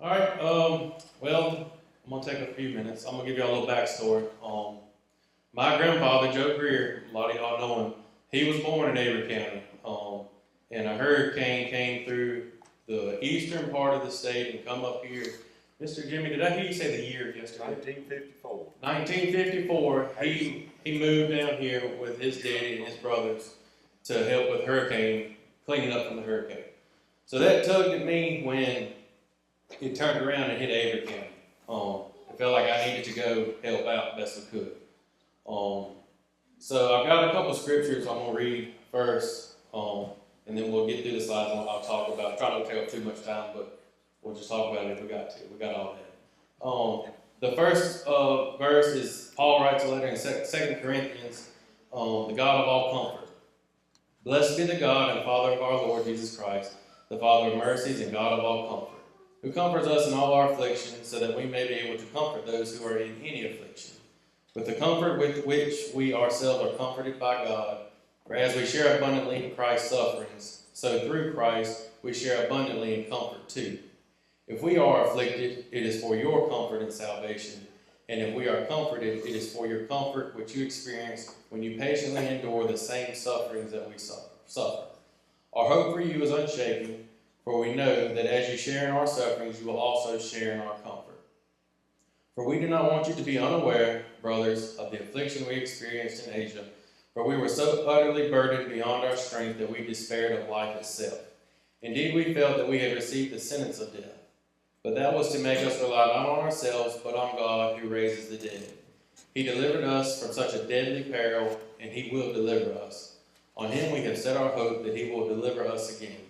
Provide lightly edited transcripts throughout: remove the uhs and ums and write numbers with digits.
All right. Well, I'm gonna take a few minutes. I'm gonna give y'all a little backstory. My grandfather, Joe Greer, a lot of y'all know him. He was born in Avery County. And a hurricane came through the eastern part of the state and come up here. Mr. Jimmy, did I hear you say the year yesterday? 1954. 1954. He moved down here with his daddy and his brothers to help with cleaning up from the hurricane. So that tugged at me when it turned around and hit Avery County. I felt like I needed to go help out best I could. So I've got a couple of scriptures I'm going to read first, and then we'll get through the slides and I'll talk about it. Try not to take up too much time, but we'll just talk about it if we got to. We got all that. The first verse is Paul writes a letter in 2 Corinthians, the God of all comfort. Blessed be the God and Father of our Lord Jesus Christ, the Father of mercies and God of all comfort, who comforts us in all our affliction, so that we may be able to comfort those who are in any affliction, with the comfort with which we ourselves are comforted by God. For as we share abundantly in Christ's sufferings, so through Christ we share abundantly in comfort too. If we are afflicted, it is for your comfort and salvation. And if we are comforted, it is for your comfort which you experience when you patiently endure the same sufferings that we suffer. Our hope for you is unshaken, for we know that as you share in our sufferings, you will also share in our comfort. For we do not want you to be unaware, brothers, of the affliction we experienced in Asia, for we were so utterly burdened beyond our strength that we despaired of life itself. Indeed, we felt that we had received the sentence of death. But that was to make us rely not on ourselves, but on God who raises the dead. He delivered us from such a deadly peril, and he will deliver us. On him we have set our hope that he will deliver us again.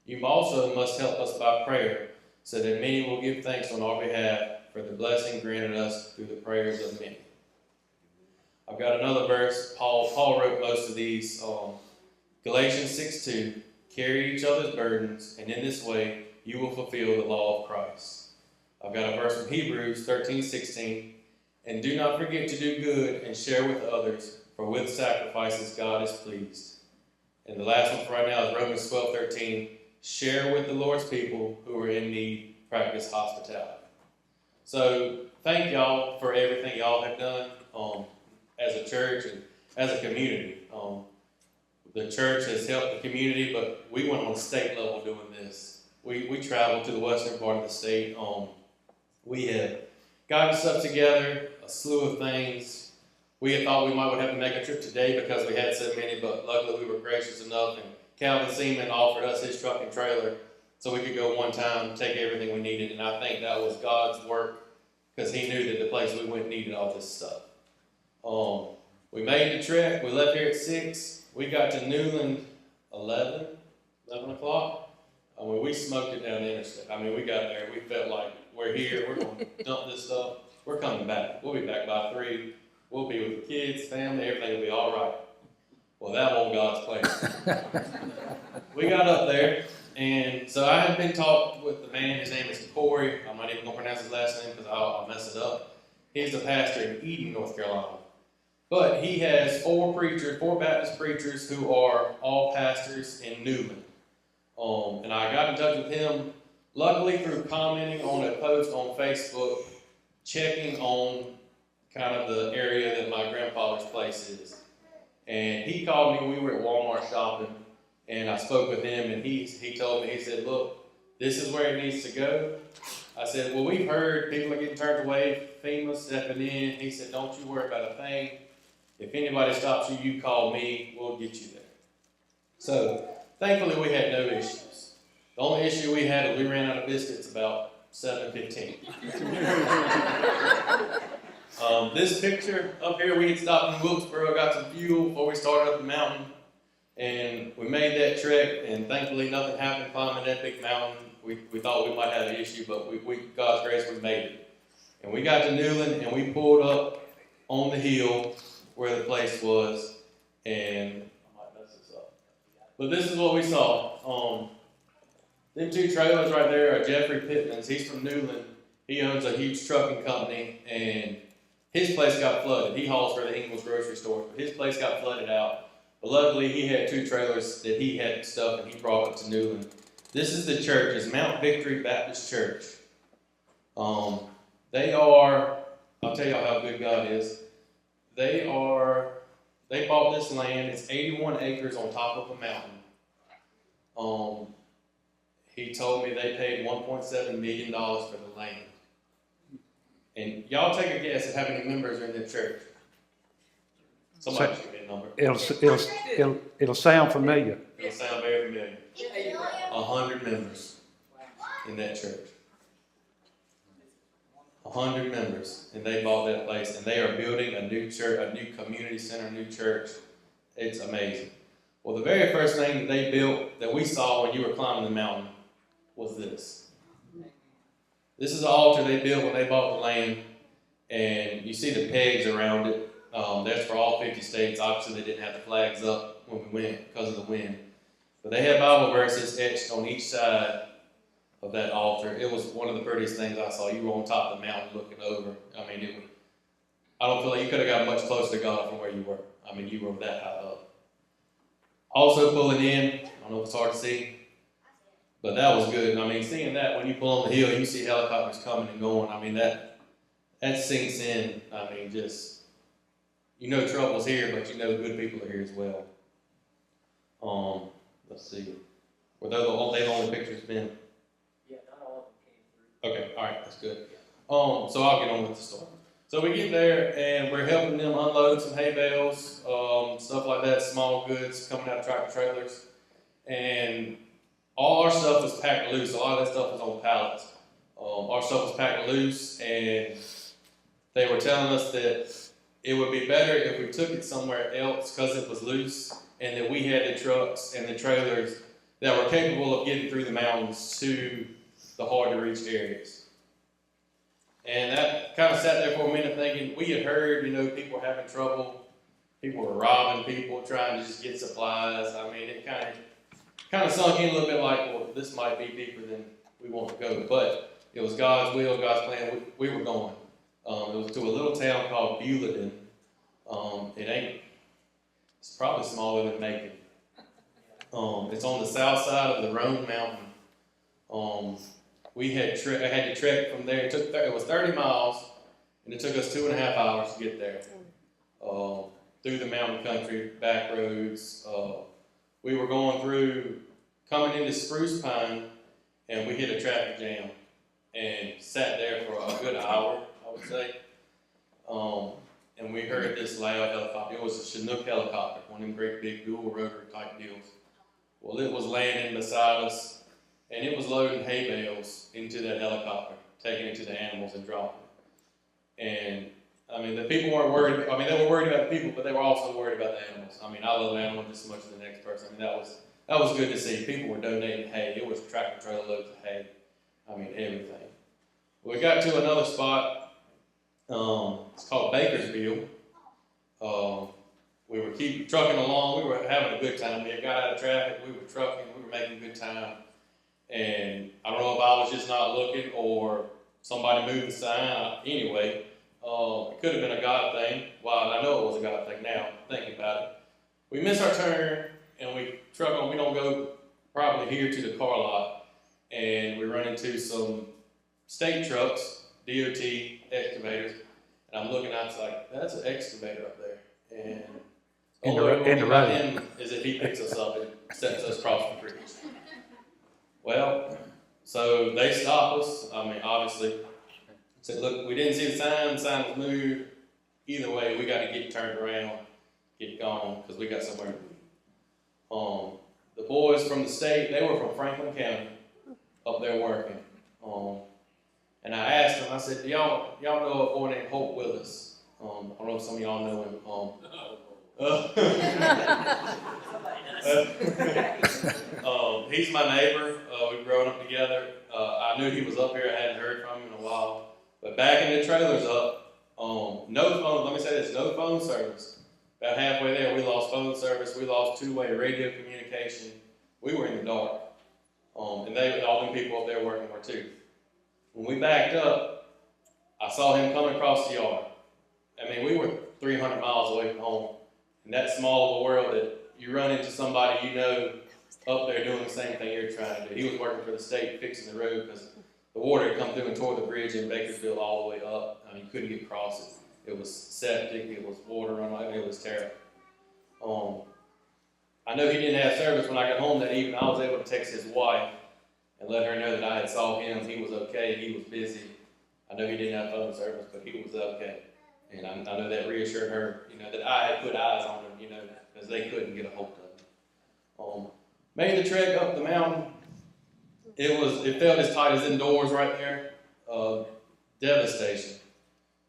You also must help us by prayer, so that many will give thanks on our behalf for the blessing granted us through the prayers of many. I've got another verse. Paul wrote most of these. Galatians 6:2, carry each other's burdens, and in this way you will fulfill the law of Christ. I've got a verse from Hebrews 13:16, and do not forget to do good and share with others, for with sacrifices God is pleased. And the last one for right now is Romans 12:13, share with the Lord's people who are in need, practice hospitality. So thank y'all for everything y'all have done as a church and as a community. The church has helped the community, but we went on a state level doing this. We traveled to the western part of the state. We had gotten stuff together, a slew of things. We had thought we might have to make a trip today because we had so many, but luckily we were gracious enough, and Calvin Seaman offered us his truck and trailer so we could go one time, take everything we needed, and I think that was God's work because he knew that the place we went needed all this stuff. We made the trek. We left here at 6. We got to Newland 11 o'clock. We smoked it down the interstate. We got there. We felt like we're here. We're going to dump this stuff. We're coming back. We'll be back by 3. We'll be with the kids, family. Everything will be all right. Well, that wasn't God's plan. We got up there, and so I had been taught with the man. His name is Corey. I'm not even going to pronounce his last name because I'll mess it up. He's the pastor in Eden, North Carolina. But he has 4 Baptist preachers who are all pastors in Newland. And I got in touch with him, luckily through commenting on a post on Facebook, checking on kind of the area that my grandfather's place is. And he called me, we were at Walmart shopping, and I spoke with him, and he told me, he said, look, this is where it needs to go. I said, well, we've heard people are getting turned away, FEMA stepping in. He said, don't you worry about a thing. If anybody stops you, you call me, we'll get you there. So, thankfully, we had no issues. The only issue we had was we ran out of biscuits about 7:15. This picture up here, we had stopped in Wilkesboro, got some fuel before we started up the mountain, and we made that trek, and thankfully nothing happened climbing that big mountain. We thought we might have an issue, but God's grace, we made it. And we got to Newland, and we pulled up on the hill where the place was, and but this is what we saw. Them 2 trailers right there are Jeffrey Pittman's. He's from Newland. He owns a huge trucking company, and his place got flooded. He hauls for the Ingles grocery store, but his place got flooded out. But luckily, he had 2 trailers that he had stuff, and he brought up to Newland. This is the church. It's Mount Victory Baptist Church. They are, I'll tell y'all how good God is. They bought this land. It's 81 acres on top of a mountain. He told me they paid $1.7 million for the land. And y'all take a guess at how many members are in the church. Somebody should give me a number. It'll sound familiar. It'll sound very familiar. 100 members in that church. 100 members, and they bought that place, and they are building a new church, a new community center, a new church. It's amazing. Well, the very first thing that they built that we saw when you were climbing the mountain was this. This is the altar they built when they bought the land, and you see the pegs around it. That's for all 50 states. Obviously, they didn't have the flags up when we went because of the wind. But they had Bible verses etched on each side of that altar. It was one of the prettiest things I saw. You were on top of the mountain looking over. I mean, I don't feel like you could have got much closer to God from where you were. I mean, you were that high up. Also pulling in, I don't know if it's hard to see, but that was good. I mean, seeing that when you pull on the hill, you see helicopters coming and going. I mean, that sinks in. I mean, just, you know trouble's here, but you know good people are here as well. Let's see. Were they the only pictures been? Yeah, not all of them came through. Okay, all right, that's good. So I'll get on with the story. So we get there and we're helping them unload some hay bales, stuff like that, small goods coming out of tractor trailers, and all our stuff was packed loose. A lot of that stuff was on pallets. Our stuff was packed loose, and they were telling us that it would be better if we took it somewhere else because it was loose, and that we had the trucks and the trailers that were capable of getting through the mountains to the hard-to-reach areas. And that kind of sat there for a minute thinking, we had heard, people were having trouble. People were robbing people, trying to just get supplies. I mean, it kind of sunk in a little bit like, well, this might be deeper than we want to go. But it was God's will, God's plan. We were going. It was to a little town called Bulletin. It's probably smaller than Macon. It's on the south side of the Roan Mountain. I had to trek from there. It was 30 miles, and it took us 2.5 hours to get there. Through the mountain country, back roads. We were coming into Spruce Pine, and we hit a traffic jam, and sat there for a good hour, I would say. And we heard this loud helicopter. It was a Chinook helicopter, one of them great big dual rotor type deals. Well, it was landing beside us, and it was loading hay bales into that helicopter, taking it to the animals and dropping it. And I mean, the people weren't worried. I mean, they were worried about the people, but they were also worried about the animals. I mean, I love animals just as much as the next person. I mean, that was good to see. People were donating hay. It was tractor trailer loads of hay. I mean, everything. We got to another spot. It's called Bakersville. We were trucking along. We were having a good time. We had got out of traffic. We were trucking. We were making good time. And I don't know if I was just not looking or somebody moved the sign. Anyway, it could have been a God thing. Well, I know it was a God thing now, thinking about it. We miss our turn, and we truck on. We don't go probably here to the car lot. And we run into some state trucks, DOT excavators. And I'm looking out, it's like, that's an excavator up there. And In the road. him is if he picks us up and sets us across the creek. Well, so they stop us. I mean, obviously, said, look, we didn't see the sign was moved. Either way, we got to get turned around, get gone, because we got somewhere to be. The boys from the state, they were from Franklin County, up there working. And I asked them, I said, do y'all know a boy named Hope Willis? I don't know if some of y'all know him. He's my neighbor. We've grown up together. I knew he was up here. I hadn't heard from him in a while. But backing the trailers up, no phone, let me say this, no phone service. About halfway there, we lost phone service. We lost two-way radio communication. We were in the dark. And all them people up there working were too. When we backed up, I saw him coming across the yard. I mean, we were 300 miles away from home. In that small of a world that you run into somebody up there doing the same thing you're trying to do. He was working for the state fixing the road because the water had come through and tore the bridge in Bakersfield all the way up. I mean, you couldn't get across it. It was septic, it was water run, I mean, it was terrible. I know he didn't have service when I got home that evening. I was able to text his wife and let her know that I had saw him. He was okay. He was busy. I know he didn't have phone service, but he was okay. And I know that reassured her, that I had put eyes on him, because they couldn't get a hold of him. Made the trek up the mountain. It felt as tight as indoors right there. Devastation.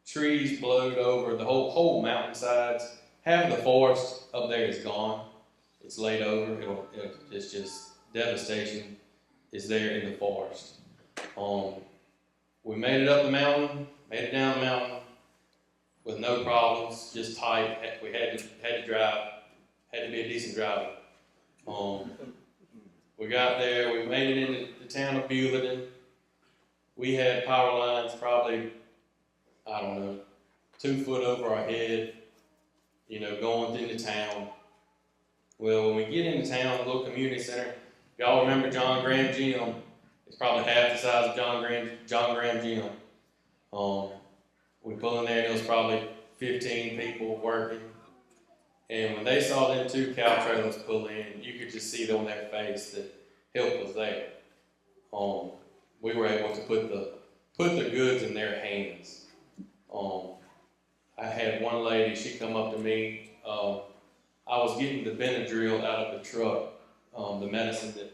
Trees blowed over the whole mountainsides. Half of the forest up there is gone. It's laid over. It's just devastation is there in the forest. We made it up the mountain, made it down the mountain with no problems, just tight. We had to drive, had to be a decent driver. We got there, we made it into the town of Bulletin. We had power lines probably, 2 foot over our head, going through the town. Well, when we get into town, the little community center, y'all remember John Graham Gym? It's probably half the size of John Graham Gym. We pull in there and there was probably 15 people working. And when they saw them 2 cow trailers pull in, you could just see on their face that help was there. We were able to put the goods in their hands. I had one lady, she come up to me. I was getting the Benadryl out of the truck, the medicine that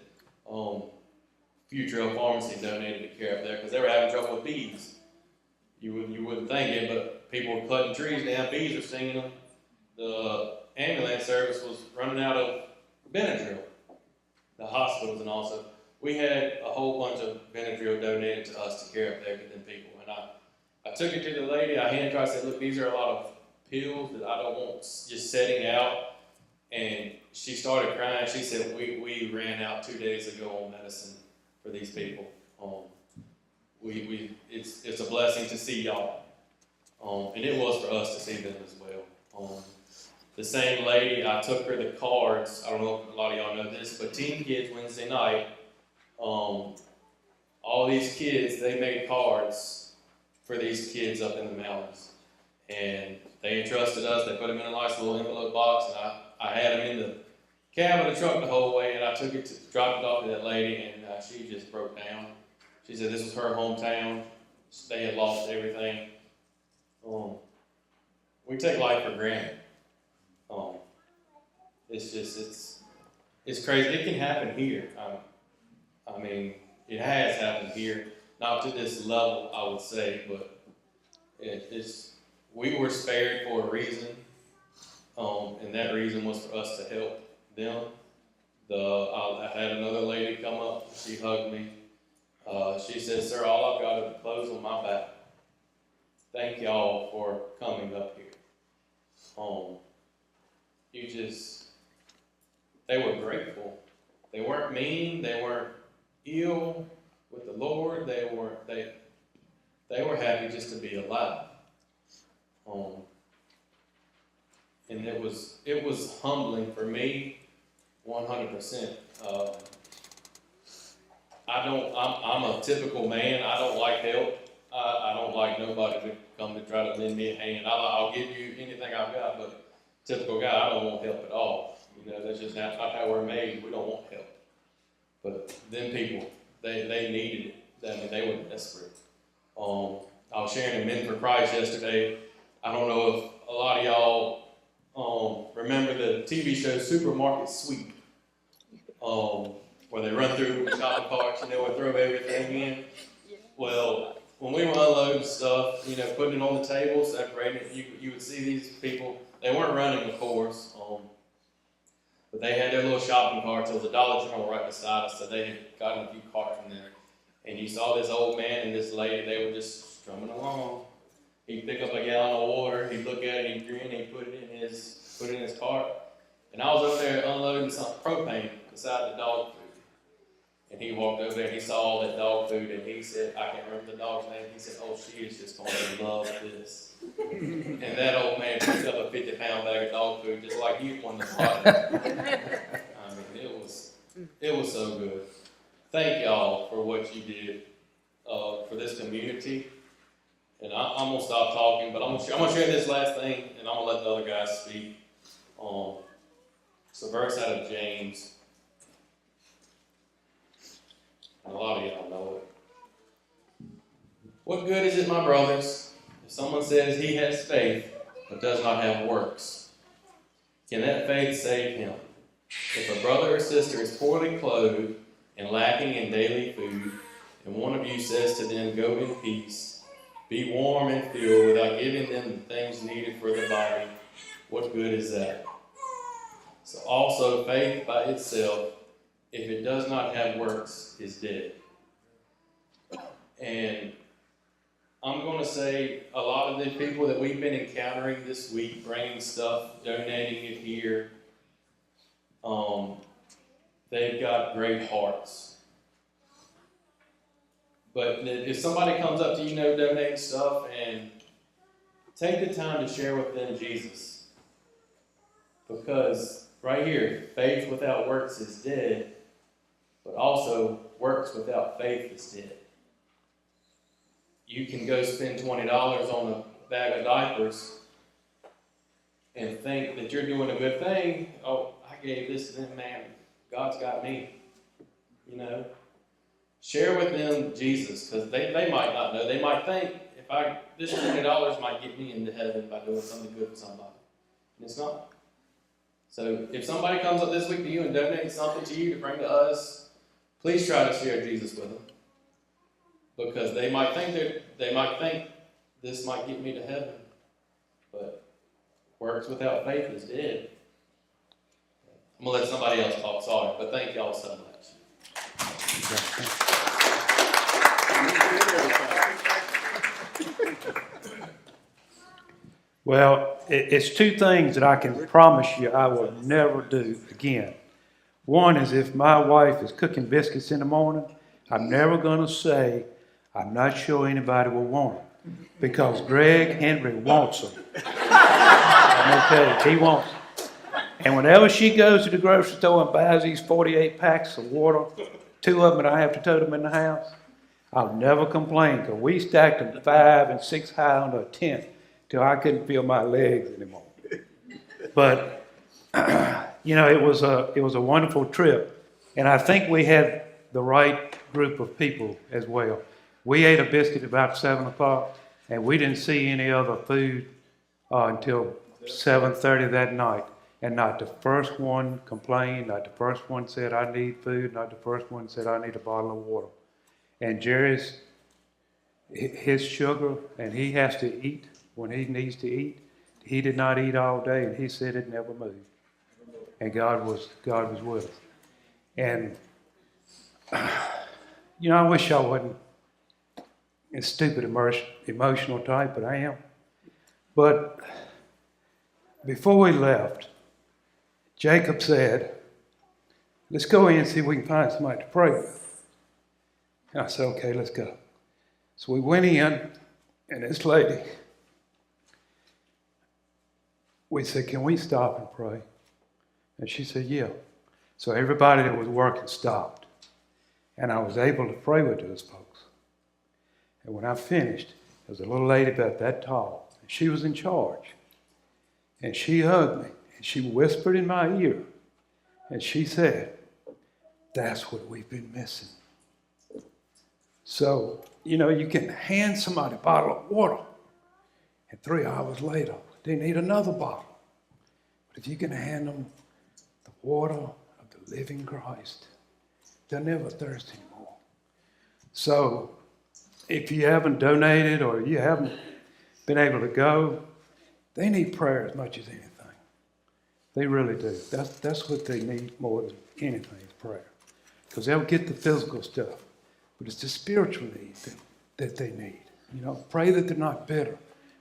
Futrell Pharmacy donated to care up there because they were having trouble with bees. You wouldn't think it, but people were cutting trees down, bees were stinging them. The ambulance service was running out of Benadryl. The hospitals and also. We had a whole bunch of Benadryl donated to us to care up there to them people. And I took it to the lady, I handed her, I said, look, these are a lot of pills that I don't want just setting out. And she started crying. She said, we ran out 2 days ago on medicine for these people. It's a blessing to see y'all. And it was for us to see them as well. The same lady, I took her the cards. I don't know if a lot of y'all know this, but Teen Kids Wednesday night, all these kids, they made cards for these kids up in the mountains. And they entrusted us. They put them in a nice little envelope box, and I had them in the cab of the truck the whole way, and I took it dropped it off to that lady, and she just broke down. She said this was her hometown. They had lost everything. We take life for granted. It's crazy. It can happen here. It has happened here, not to this level, I would say, but we were spared for a reason, and that reason was for us to help them. I had another lady come up. She hugged me. She said, "Sir, all I've got are the clothes on my back. Thank y'all for coming up here." They were grateful. They weren't mean. They weren't ill with the Lord. They were happy just to be alive. And it was humbling for me, 100%. I'm a typical man. I don't like help. I don't like nobody to come to try to lend me a hand. I'll give you anything I've got, but typical guy, I don't want help at all. That's just not how we're made. We don't want help. But them people, they needed it. They were desperate. I was sharing in Men for Christ yesterday. I don't know if a lot of y'all remember the TV show Supermarket Sweep, where they run through the shopping carts and they would throw everything in. Well, when we were unloading stuff, putting it on the table, separating it, you would see these people. They weren't running, of course, but they had their little shopping carts. There was a Dollar General right beside us, so they had gotten a few carts from there. And you saw this old man and this lady, they were just strumming along. He'd pick up a gallon of water, he'd look at it, he'd grin, he'd put it in his cart. And I was over there unloading some propane beside the dog food. And he walked over there and he saw all that dog food and he said, I can't remember the dog's name, he said, "Oh, she is just going to love this." And that old man picked up a 50-pound bag of dog food just like he won the pot. It was so good. Thank y'all for what you did for this community. And I'm gonna stop talking, but I'm gonna share this last thing, and I'm gonna let the other guys speak. It's a verse out of James. And a lot of y'all know it. What good is it, my brothers, if someone says he has faith but does not have works? Can that faith save him? If a brother or sister is poorly clothed and lacking in daily food, and one of you says to them, "Go in peace, be warm and filled," without giving them the things needed for the body, what good is that? So also faith by itself, if it does not have works, is dead. And I'm going to say a lot of the people that we've been encountering this week, bringing stuff, donating it here, they've got great hearts. But if somebody comes up to you, donating stuff, and take the time to share with them Jesus. Because right here, faith without works is dead, but also works without faith is dead. You can go spend $20 on a bag of diapers and think that you're doing a good thing. Oh, I gave this to them, man. God's got me. Share with them Jesus, because they might not know. They might think, this $20 might get me into heaven by doing something good for somebody. And it's not. So if somebody comes up this week to you and donates something to you to bring to us, please try to share Jesus with them. Because they might think this might get me to heaven. But works without faith is dead. I'm going to let somebody else talk, sorry, but thank y'all so much. Well, it's two things that I can promise you I will never do again. One is if my wife is cooking biscuits in the morning, I'm never going to say, "I'm not sure anybody will want them," because Greg Henry wants them. I'm going to tell you, he wants them. And whenever she goes to the grocery store and buys these 48 packs of water, 2 of them that I have to tote them in the house, I'll never complain, because we stacked them 5 and 6 high on a tent till I couldn't feel my legs anymore. But it was a wonderful trip, and I think we had the right group of people as well. We ate a biscuit about 7 o'clock, and we didn't see any other food until 7:30 that night. And not the first one complained, not the first one said, "I need food," not the first one said, "I need a bottle of water." And Jerry's, his sugar, and he has to eat when he needs to eat. He did not eat all day, and he said it never moved. And God was with us. And, I wish I wasn't a stupid, emotional type, but I am. But before we left, Jacob said, "Let's go in and see if we can find somebody to pray with." And I said, "Okay, let's go." So we went in, and this lady, we said, "Can we stop and pray?" And she said, "Yeah." So everybody that was working stopped. And I was able to pray with those folks. And when I finished, there was a little lady about that tall. And she was in charge. And she hugged me. And she whispered in my ear. And she said, "That's what we've been missing." So, you can hand somebody a bottle of water. And 3 hours later, they need another bottle. But if you can hand them the water of the living Christ, they'll never thirst anymore. So, if you haven't donated or you haven't been able to go, they need prayer as much as anything. They really do. That's what they need more than anything is prayer. Because they'll get the physical stuff, but it's the spiritual need that they need. Pray that they're not bitter.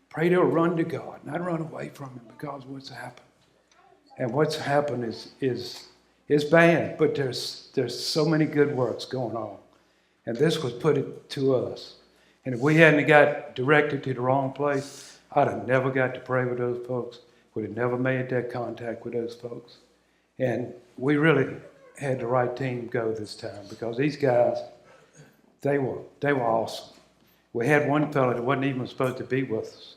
Pray they'll run to God, not run away from Him, because what's happened. And what's happened is bad, but there's so many good works going on. And this was put it to us. And if we hadn't got directed to the wrong place, I'd have never got to pray with those folks. Would have never made that contact with those folks. And we really had the right team go this time, because these guys, They were awesome. We had one fellow that wasn't even supposed to be with us,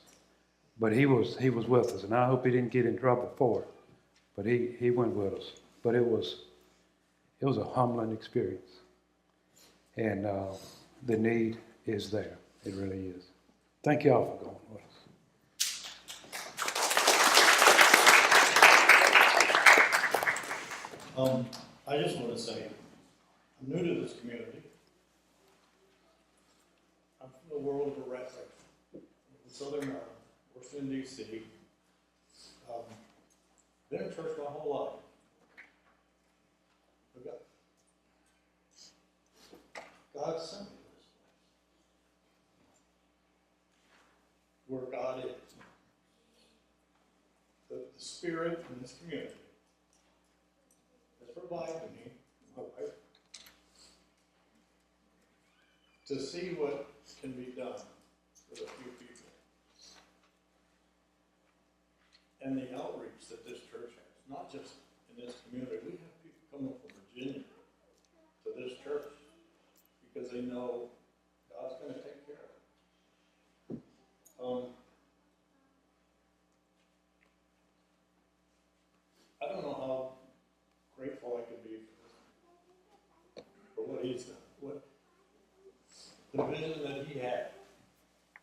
but he was with us, and I hope he didn't get in trouble for it. But he went with us. But it was a humbling experience, and the need is there. It really is. Thank y'all for going with us. I just want to say, I'm new to this community. I'm from the world of wrestling, in Southern Maryland, Washington, D.C. Been in church my whole life. But God sent me to this place. Where God is. The Spirit in this community has provided me, my wife, to see what can be done with a few people. And the outreach that this church has, not just in this community. We have people coming from Virginia to this church because they know God's going to take care of it. I don't know how grateful I could be for what He's done. The vision that He had,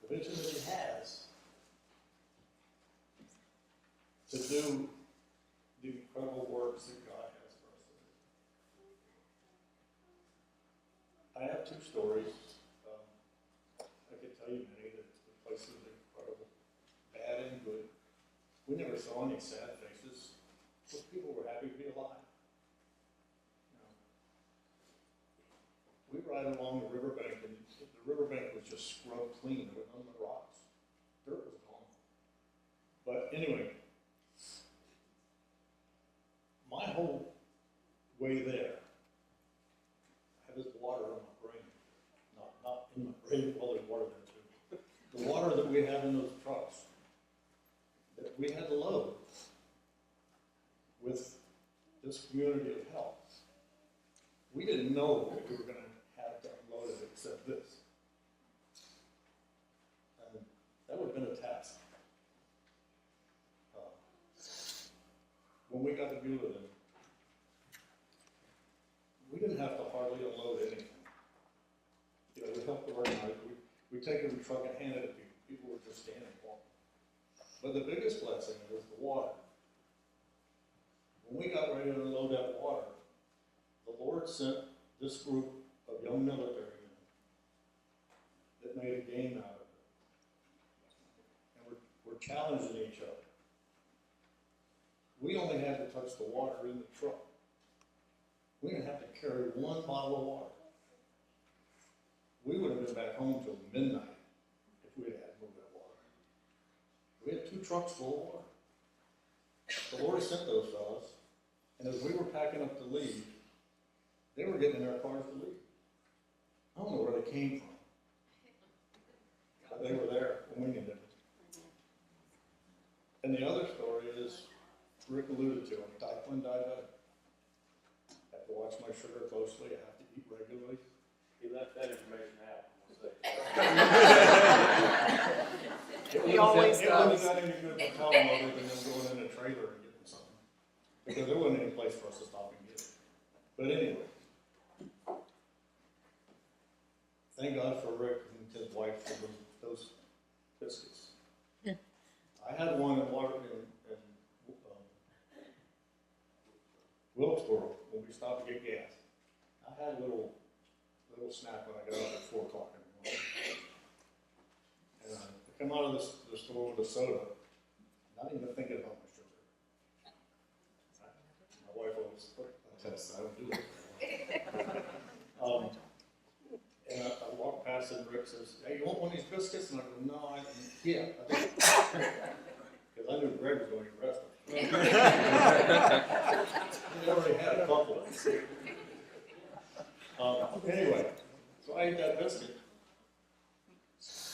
the vision that He has to do the incredible works that God has for us to do. I have two stories. I could tell you many that the place is incredible, bad and good. We never saw any sad faces. Most people were happy to be alive. We ride along the riverbank, and the riverbank was just scrubbed clean. There were none of the rocks. Dirt was gone. But anyway, my whole way there, I have this water on my brain. Not in my brain, well, there's water there too. The water that we have in those trucks, that we had to load with this community of help. We didn't know that we were going to have to unload it except this. And that would have been a task. When we got to Beulah, we didn't have to hardly unload anything. You know, we helped organize. We take it in the truck and hand it to people. People were just standing for them. But the biggest blessing was the water. When we got ready to unload that water, the Lord sent this group of young military men that made a game out of it. And we're challenging each other. We only had to touch the water in the truck. We didn't have to carry one bottle of water. We would have been back home till midnight if we had moved that water. We had 2 trucks full of water. The Lord sent those fellas, and as we were packing up to leave, they were getting in their cars to leave. I don't know where they came from, but they were there when we needed it. And the other story is, Rick alluded to him, type 1 diabetic. I have to watch my sugar closely, I have to eat regularly. He left that information out. He always It wouldn't does. have got any good to tell them other than them going in a trailer and getting something. Because there wasn't any place for us to stop and get it. But anyway, thank God for Rick and his wife for those biscuits. Yeah. I had one in Wilkesboro when we stopped to get gas. I had a little snack when I got up at 4 o'clock in the morning. And I come out of the store with a soda, not even thinking about my sugar. My wife always protests, I don't do that. And I walk past and Rick says, "Hey, you want one of these biscuits?" And I go, "No, I do." Because I knew Greg was going to arrest me. He already had a couple. Anyway, so I ate that biscuit.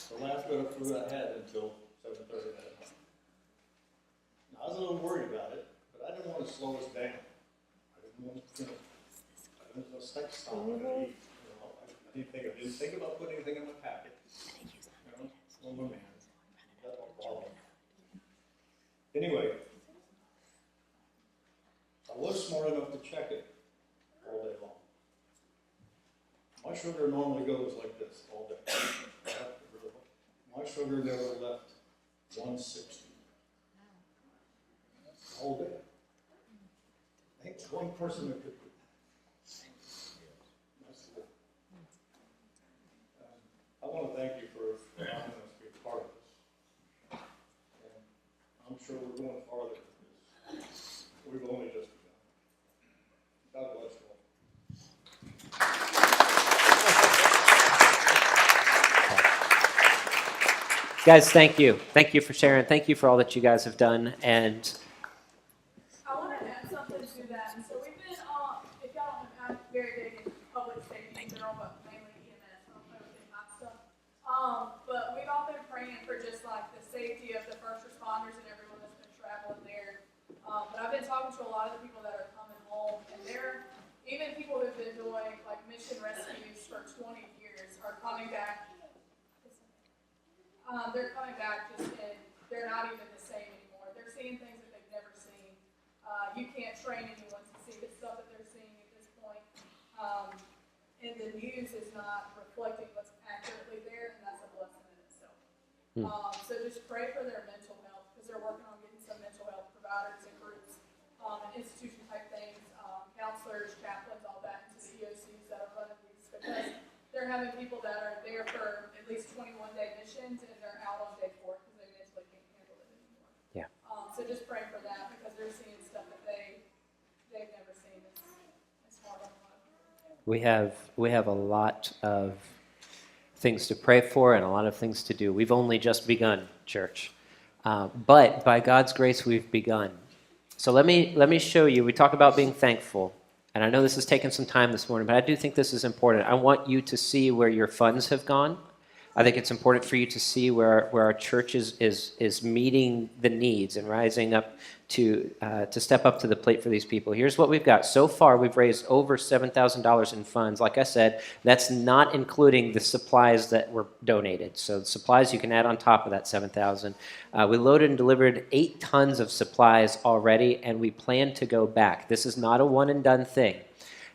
The last bit of food I had until 7:30 that night. Now, I was a little worried about it, but I didn't want to slow us down. I didn't want to, I didn't want to stop and eat. I I didn't think about putting anything in my packet. You know, oh my man, that's no problem. Anyway, I was smart enough to check it all day long. My sugar normally goes like this all day. My sugar never left 160 all day. I think there's one person that could do that. That's the Lord. I want to thank you for allowing us to be a part of this. And I'm sure we're going farther than this. We've only just begun. God bless you all. Guys, thank you. Thank you for sharing. Thank you for all that you guys have done. And I want to add something to that. And so we've been, if y'all don't know, I'm very big in public safety in general, but mainly EMS. I don't play with any hot stuff. But we've all been praying for just like the safety of the first responders and everyone that's been traveling there. But I've been talking to a lot of the people that are coming home, and even people who've been doing like mission rescues for 20 years are coming back. They're coming back just and they're not even the same anymore. They're seeing things that they've never seen. You can't train anyone to see the stuff that they're seeing at this point. And the news is not reflecting what's accurately there, and that's a blessing in itself. So just pray for their mental health, because they're working on getting some mental health providers and groups, and institution type things, counselors, chaplains, all that, into the EOCs that are running these, because they're having people that are there for at least 21-day missions, and they're out on day 4 because they mentally can't handle it anymore. Yeah. So just pray for that, because they're seeing stuff that they've never seen. It's hard on them. we have a lot of things to pray for and a lot of things to do. We've only just begun, church. But by God's grace, we've begun. So let me show you. We talk about being thankful. And I know this has taken some time this morning, but I do think this is important. I want you to see where your funds have gone. I think it's important for you to see where our church is meeting the needs and rising up to step up to the plate for these people. Here's what we've got. So far, we've raised over $7,000 in funds. Like I said, that's not including the supplies that were donated. So the supplies you can add on top of that $7,000. We loaded and delivered 8 tons of supplies already, and we plan to go back. This is not a one-and-done thing.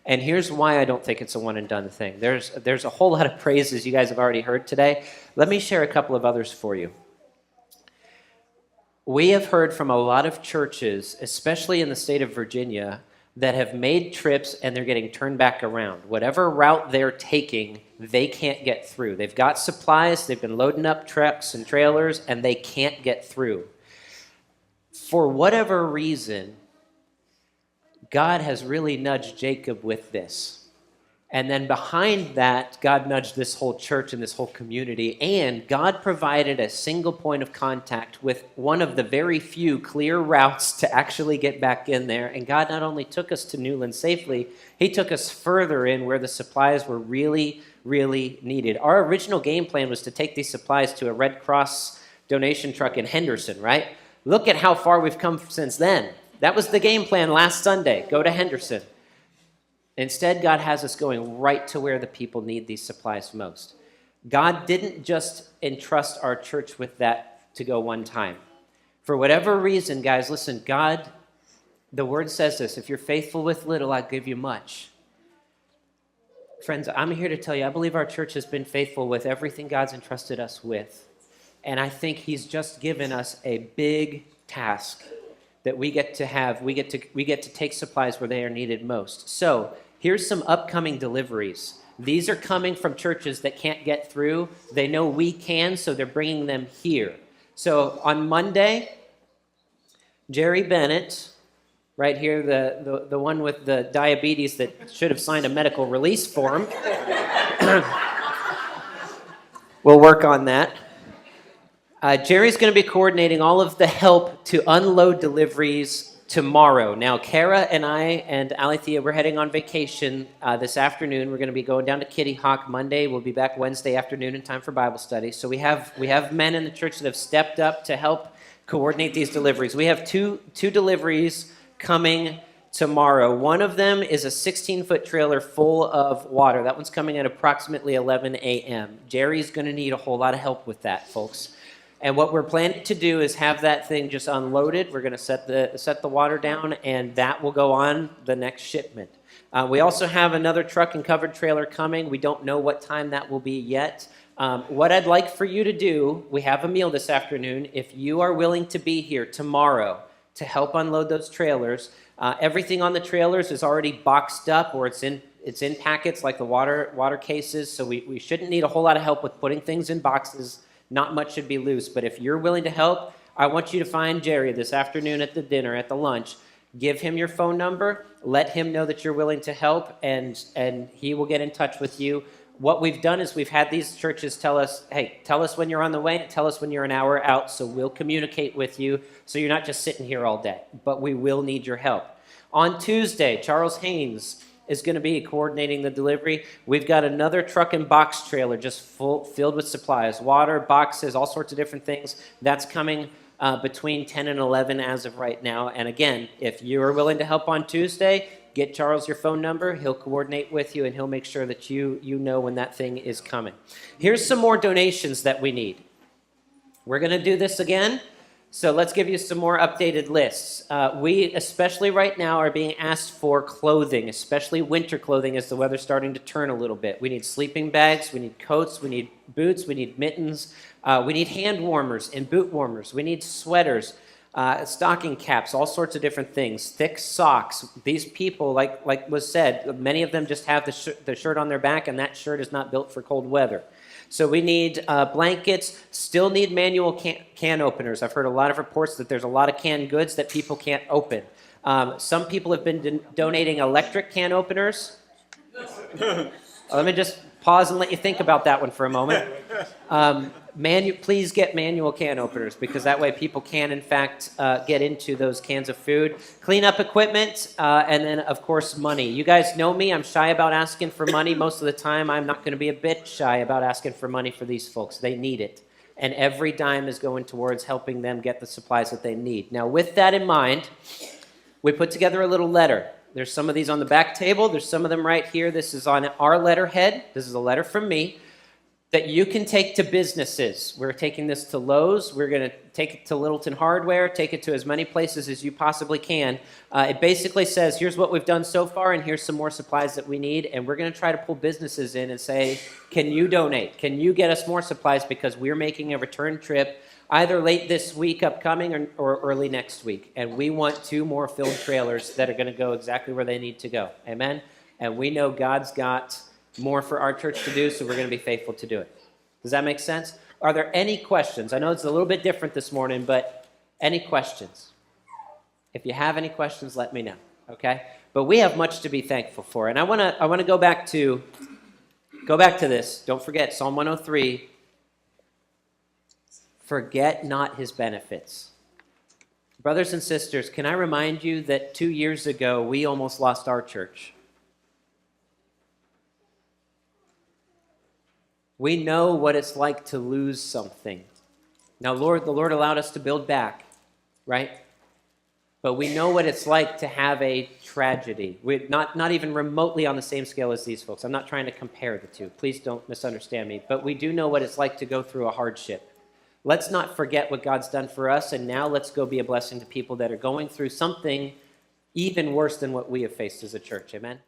And here's why I don't think it's a one-and-done thing. There's a whole lot of praises you guys have already heard today. Let me share a couple of others for you. We have heard from a lot of churches, especially in the state of Virginia, that have made trips and they're getting turned back around. Whatever route they're taking, they can't get through. They've got supplies, they've been loading up trucks and trailers, and they can't get through. For whatever reason, God has really nudged Jacob with this. And then behind that, God nudged this whole church and this whole community. And God provided a single point of contact with one of the very few clear routes to actually get back in there. And God not only took us to Newland safely, He took us further in where the supplies were really, really needed. Our original game plan was to take these supplies to a Red Cross donation truck in Henderson, right? Look at how far we've come since then. That was the game plan last Sunday. Go to Henderson. Instead, God has us going right to where the people need these supplies most. God didn't just entrust our church with that to go one time. For whatever reason, guys, listen, God, the Word says this, if you're faithful with little, I'll give you much. Friends, I'm here to tell you, I believe our church has been faithful with everything God's entrusted us with. And I think He's just given us a big task that we get to have. We get to take supplies where they are needed most. So here's some upcoming deliveries. These are coming from churches that can't get through. They know we can, so they're bringing them here. So on Monday, Jerry Bennett, right here, the one with the diabetes that should have signed a medical release form. We'll work on that. Jerry's going to be coordinating all of the help to unload deliveries tomorrow. Now, Kara and I and Alethea, we're heading on vacation this afternoon. We're going to be going down to Kitty Hawk Monday. We'll be back Wednesday afternoon in time for Bible study. So we have men in the church that have stepped up to help coordinate these deliveries. We have two deliveries coming tomorrow. One of them is a 16-foot trailer full of water. That one's coming at approximately 11 a.m. Jerry's going to need a whole lot of help with that, folks. And what we're planning to do is have that thing just unloaded. We're going to set the water down, and that will go on the next shipment. We also have another truck and covered trailer coming. We don't know what time that will be yet. What I'd like for you to do, we have a meal this afternoon. If you are willing to be here tomorrow to help unload those trailers, everything on the trailers is already boxed up, or it's in packets like the water cases, so we shouldn't need a whole lot of help with putting things in boxes. Not much should be loose, but if you're willing to help, I want you to find Jerry this afternoon at the dinner, at the lunch. Give him your phone number, let him know that you're willing to help, and he will get in touch with you. What we've done is we've had these churches tell us, hey, tell us when you're on the way, and tell us when you're an hour out, so we'll communicate with you, so you're not just sitting here all day, but we will need your help. On Tuesday, Charles Haynes is going to be coordinating the delivery. We've got another truck and box trailer just filled with supplies, water, boxes, all sorts of different things. That's coming between 10 and 11 as of right now. And again, if you're willing to help on Tuesday, get Charles your phone number. He'll coordinate with you, and he'll make sure that you know when that thing is coming. Here's some more donations that we need. We're going to do this again. So let's give you some more updated lists. We, especially right now, are being asked for clothing, especially winter clothing as the weather's starting to turn a little bit. We need sleeping bags, we need coats, we need boots, we need mittens, we need hand warmers and boot warmers, we need sweaters, stocking caps, all sorts of different things, thick socks. These people, like was said, many of them just have the shirt on their back, and that shirt is not built for cold weather. So we need blankets, still need manual can openers. I've heard a lot of reports that there's a lot of canned goods that people can't open. Some people have been donating electric can openers. Let me just pause and let you think about that one for a moment. Please get manual can openers, because that way people can, in fact, get into those cans of food. Cleanup equipment, and then, of course, money. You guys know me. I'm shy about asking for money. Most of the time, I'm not going to be a bit shy about asking for money for these folks. They need it. And every dime is going towards helping them get the supplies that they need. Now, with that in mind, we put together a little letter. There's some of these on the back table. There's some of them right here. This is on our letterhead. This is a letter from me that you can take to businesses. We're taking this to Lowe's. We're going to take it to Littleton Hardware, take it to as many places as you possibly can. It basically says, here's what we've done so far, and here's some more supplies that we need. And we're going to try to pull businesses in and say, can you donate? Can you get us more supplies? Because we're making a return trip either late this week upcoming or early next week. And we want 2 more filled trailers that are going to go exactly where they need to go. Amen? And we know God's got more for our church to do, so we're going to be faithful to do it. Does that make sense? Are there any questions? I know it's a little bit different this morning, but any questions? If you have any questions, let me know, okay? But we have much to be thankful for. And I want to go back to this. Don't forget Psalm 103. Forget not his benefits. Brothers and sisters, can I remind you that 2 years ago, we almost lost our church. We know what it's like to lose something. Now, the Lord allowed us to build back, right? But we know what it's like to have a tragedy. We're not even remotely on the same scale as these folks. I'm not trying to compare the two. Please don't misunderstand me. But we do know what it's like to go through a hardship. Let's not forget what God's done for us, and now let's go be a blessing to people that are going through something even worse than what we have faced as a church. Amen?